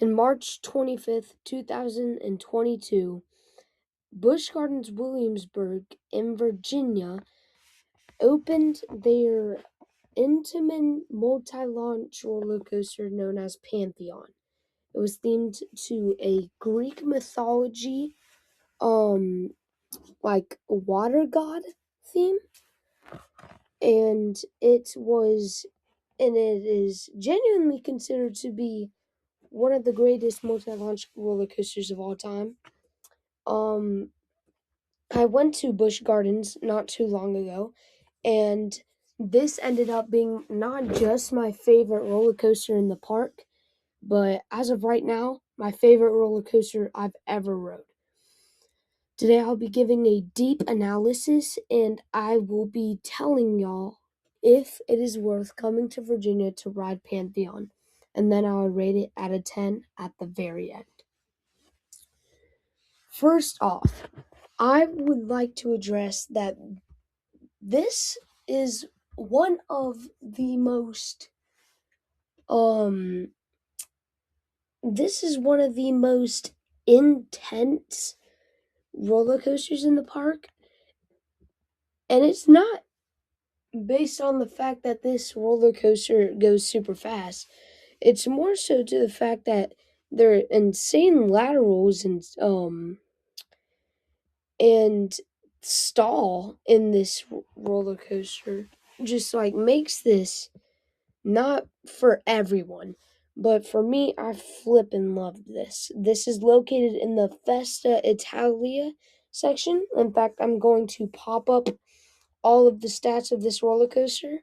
In March 25th, 2022, Busch Gardens Williamsburg in Virginia opened their intimate multi-launch roller coaster known as Pantheon. It was themed to a Greek mythology, like water god theme, and it is genuinely considered to be one of the greatest multi-launch roller coasters of all time. I went to Busch Gardens not too long ago, and this ended up being not just my favorite roller coaster in the park, but as of right now, my favorite roller coaster I've ever rode. Today I'll be giving a deep analysis, and I will be telling y'all if it is worth coming to Virginia to ride Pantheon, and then I'll rate it out of 10 at the very end. First off, I would like to address that this is one of the most intense roller coasters in the park, and it's not based on the fact that this roller coaster goes super fast. It's more so to the fact that there are insane laterals and stall in this roller coaster just like makes this not for everyone, but for me, I flippin' loved this. This is located in the Festa Italia section. In fact, I'm going to pop up all of the stats of this roller coaster.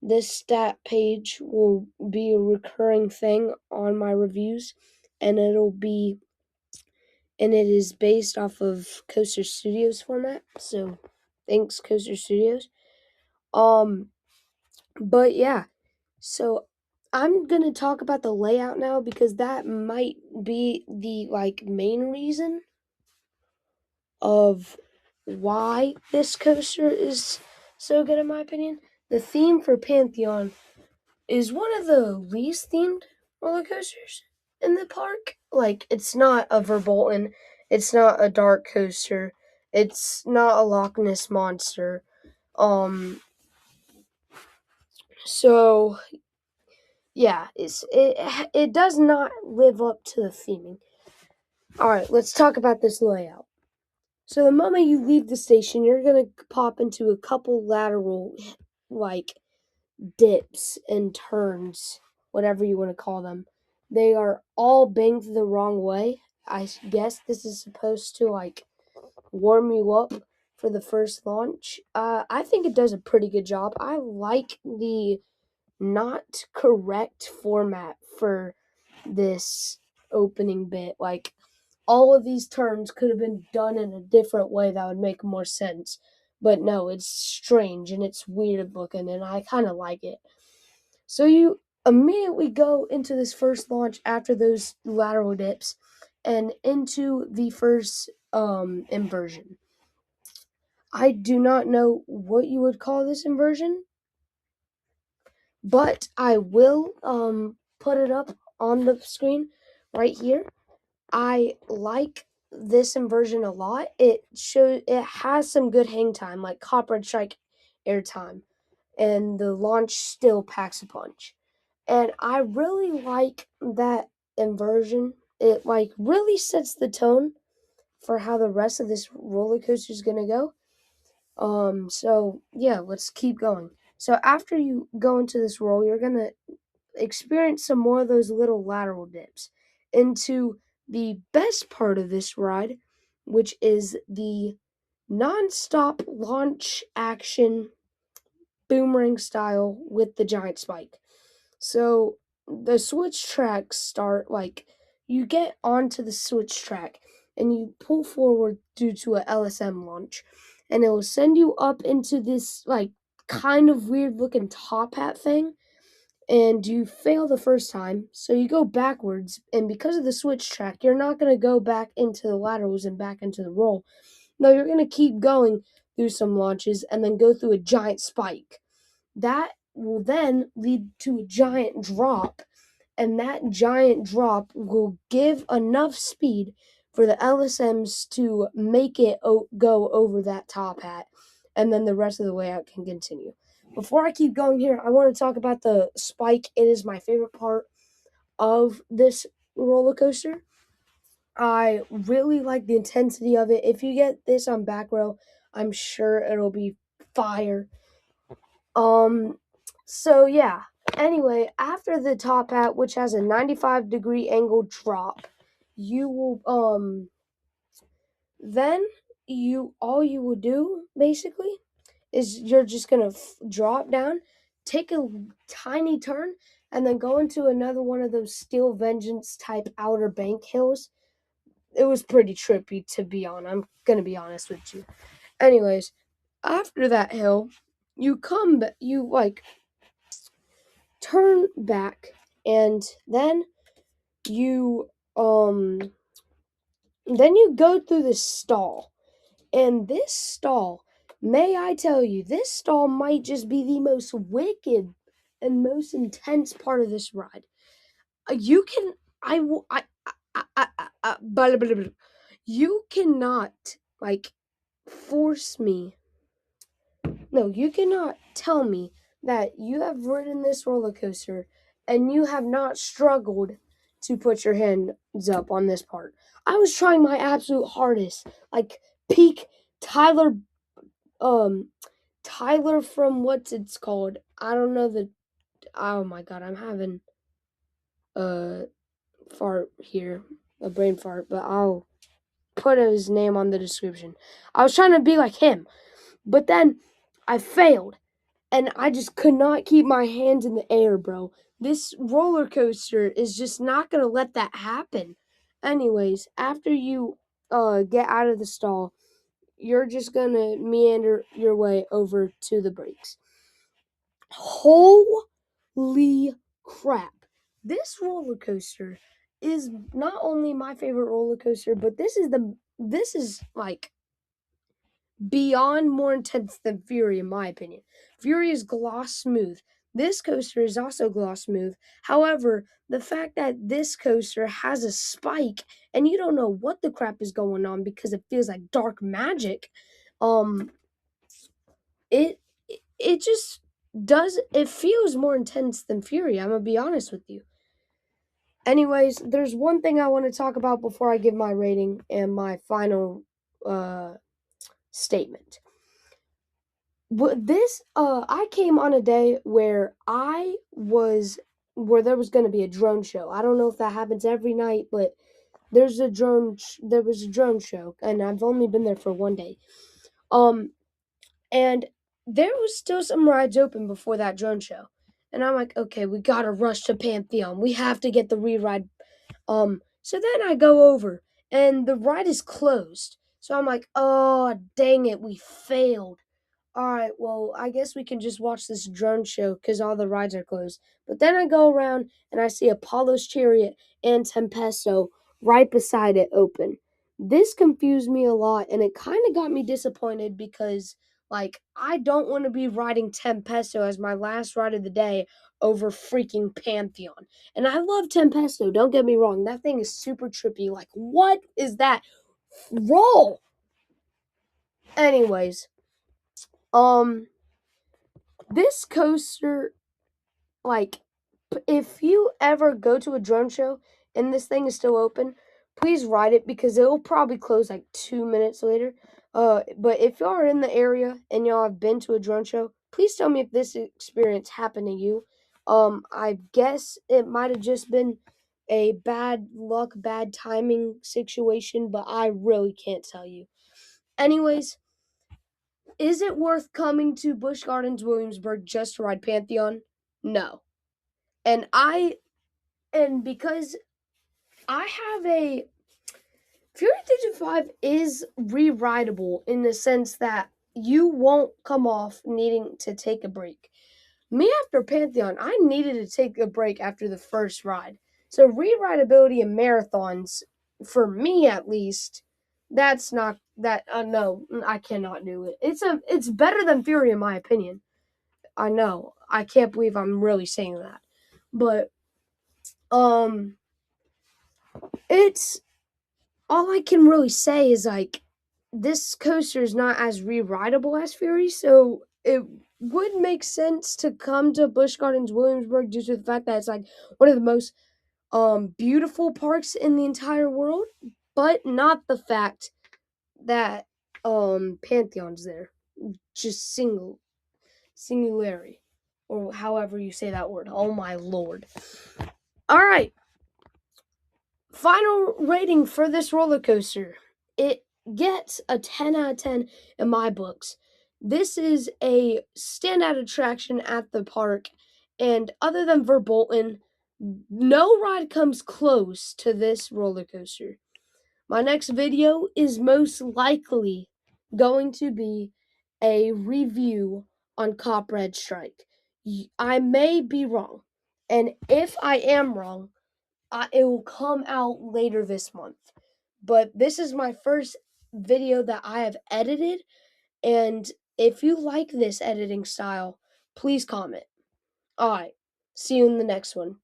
This stat page will be a recurring thing on my reviews, and it is based off of Coaster Studios format. So, thanks Coaster Studios. But yeah. So I'm going to talk about the layout now because that might be the main reason of why this coaster is so good in my opinion. The theme for Pantheon is one of the least themed roller coasters in the park. Like, it's not a Verbolten, it's not a dark coaster, it's not a Loch Ness monster. So yeah, it does not live up to the theming. Alright, let's talk about this layout. So the moment you leave the station, you're going to pop into a couple lateral, dips and turns, whatever you want to call them. They are all banked the wrong way. I guess this is supposed to, warm you up for the first launch. I think it does a pretty good job. I like the not correct format for this opening bit. Like, all of these turns could have been done in a different way that would make more sense. But no, it's strange and it's weird looking, and I kind of like it. So you immediately go into this first launch after those lateral dips and into the first inversion. I do not know what you would call this inversion, but I will put it up on the screen right here. I like this inversion a lot. It has some good hang time, like Copper Strike air time, and the launch still packs a punch. And I really like that inversion. It really sets the tone for how the rest of this roller coaster is gonna go. So yeah, let's keep going. So after you go into this roll, you're gonna experience some more of those little lateral dips into the best part of this ride, which is the non-stop launch action boomerang style with the giant spike. So the switch tracks start you get onto the switch track and you pull forward due to a LSM launch, and it will send you up into this kind of weird looking top hat thing, and you fail the first time, so you go backwards, and because of the switch track, you're not going to go back into the laterals and back into the roll. No, you're going to keep going through some launches and then go through a giant spike. That will then lead to a giant drop, and that giant drop will give enough speed for the LSMs to make it go over that top hat, and then the rest of the way out can continue. Before I keep going here, I want to talk about the spike. It is my favorite part of this roller coaster. I really like the intensity of it. If you get this on back row, I'm sure it'll be fire. So yeah. Anyway, after the top hat, which has a 95-degree angle drop, you will then all you will do basically is you're just gonna drop down, take a tiny turn, and then go into another one of those Steel Vengeance type Outer Bank hills. It was pretty trippy, to be honest. I'm gonna be honest with you. Anyways, after that hill, you turn back, and then you go through this stall. And this stall, may I tell you, this stall might just be the most wicked and most intense part of this ride. You can, I will, blah, blah, blah, blah. You cannot, force me. No, you cannot tell me that you have ridden this roller coaster and you have not struggled to put your hands up on this part. I was trying my absolute hardest, like peak Tyler Tyler from what's it's called? I don't know the. Oh my god, I'm having a fart here, a brain fart, but I'll put his name on the description. I was trying to be like him, but then I failed, and I just could not keep my hands in the air, bro. This roller coaster is just not gonna let that happen. Anyways, after you get out of the stall, you're just gonna meander your way over to the brakes. Holy crap. This roller coaster is not only my favorite roller coaster, but this is like beyond more intense than Fury, in my opinion. Fury is gloss smooth. This coaster is also gloss smooth. However, the fact that this coaster has a spike and you don't know what the crap is going on because it feels like dark magic, it just it feels more intense than Fury. I'm gonna be honest with you. Anyways, there's one thing I want to talk about before I give my rating and my final statement. I came on a day where there was going to be a drone show. I don't know if that happens every night, but there was a drone show, and I've only been there for one day. And there was still some rides open before that drone show. And I'm like, okay, we gotta rush to Pantheon. We have to get the re-ride. So then I go over, and the ride is closed. So I'm like, oh, dang it, we failed. Alright, well, I guess we can just watch this drone show because all the rides are closed. But then I go around and I see Apollo's Chariot and Tempesto right beside it open. This confused me a lot, and it kind of got me disappointed because, I don't want to be riding Tempesto as my last ride of the day over freaking Pantheon. And I love Tempesto, don't get me wrong. That thing is super trippy. Like, what is that? Roll! Anyways, this coaster, if you ever go to a drone show and this thing is still open, please ride it because it'll probably close 2 minutes later. But if y'all are in the area and y'all have been to a drone show, please tell me if this experience happened to you. I guess it might have just been a bad luck, bad timing situation, but I really can't tell you. Anyways, is it worth coming to Busch Gardens, Williamsburg just to ride Pantheon? No. And because I have a Fury Digit 5 is re-rideable in the sense that you won't come off needing to take a break. Me after Pantheon, I needed to take a break after the first ride. So re-rideability in marathons, for me at least, that's not that no, I cannot do it. It's better than Fury in my opinion. I know. I can't believe I'm really saying that. But It's all I can really say is like this coaster is not as re-rideable as Fury, so it would make sense to come to Busch Gardens Williamsburg due to the fact that it's like one of the most beautiful parks in the entire world, but not the fact that Pantheon's there. Just singularity, or however you say that word. Oh my lord. All right. Final rating for this roller coaster. It gets a 10 out of 10 in my books. This is a standout attraction at the park, and other than Verbolten, no ride comes close to this roller coaster. My next video is most likely going to be a review on Cop Red Strike. I may be wrong, and if I am wrong, it will come out later this month. But this is my first video that I have edited, and if you like this editing style, please comment. Alright, see you in the next one.